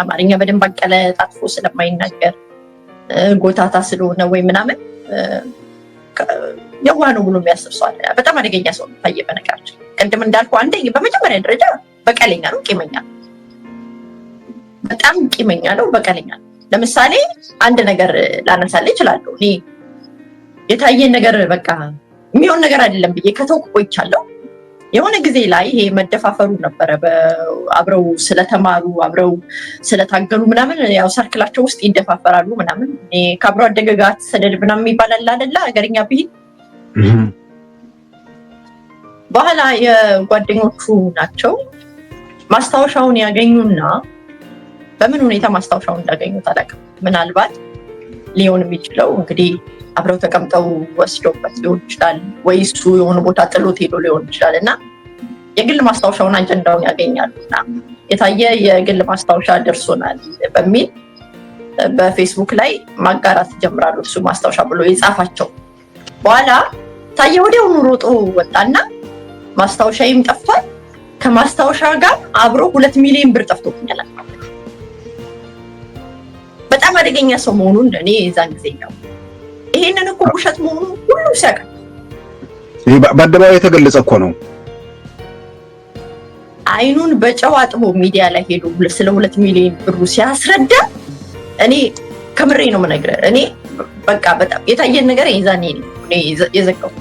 አማርኛ በደንብ አቀላጥፎ ስለማይናገር ጎታታ ስለሆነ ወይ ምናምን የዋህ ነው ብሎ የሚያስብ ሰው አለ። በጣም አደገኛ ሰው ነው ታየ። በነገራችን ቅድም እንዳልኩ በመጀመሪያ ደረጃ በቀለኛ ነው፣ ቂመኛ ነው። በጣም ቂመኛ ነው፣ በቀለኛ ነው። ለምሳሌ አንድ ነገር ላነሳልህ እችላለሁ። እኔ የታየን ነገር በቃ የሚሆን ነገር አይደለም ብዬ ከተውኩ ቆይቻለሁ። የሆነ ጊዜ ላይ ይሄ መደፋፈሩ ነበረ። አብረው ስለተማሩ አብረው ስለታገሉ ምናምን ያው ሰርክላቸው ውስጥ ይደፋፈራሉ ምናምን። ከአብረው አደገጋት ሰደድ ምናምን ይባላል አይደለ? ሀገርኛ ብሂል በኋላ የጓደኞቹ ናቸው ማስታወሻውን ያገኙና በምን ሁኔታ ማስታወሻውን እንዳገኙት አላውቅም። ምናልባት ሊሆን የሚችለው እንግዲህ አብረው ተቀምጠው ወስዶበት ሊሆን ይችላል፣ ወይ እሱ የሆነ ቦታ ጥሎት ሄዶ ሊሆን ይችላል። እና የግል ማስታወሻውን አጀንዳውን ያገኛሉ እና የታየ የግል ማስታወሻ ደርሶናል በሚል በፌስቡክ ላይ ማጋራት ይጀምራሉ። እሱ ማስታወሻ ብሎ የጻፋቸው በኋላ ታየ ወዲያውኑ ሮጦ ወጣና ማስታወሻዬም ጠፍቷል፣ ከማስታወሻ ጋር አብሮ 2 ሚሊዮን ብር ጠፍቶብኛል። በጣም አደገኛ ሰው መሆኑን እኔ የዛን ጊዜ ነው። ይሄንን እኮ ውሸት መሆኑን ሁሉ ሲያውቅ ይሄ በአደባባይ የተገለጸ እኮ ነው። አይኑን በጨው አጥቦ ሚዲያ ላይ ሄዶ ስለ 2 ሚሊዮን ብሩ ሲያስረዳ እኔ ከምሬ ነው የምነግርህ። እኔ በቃ በጣም የታየን ነገር የዛኔ ነው እኔ የዘጋሁት።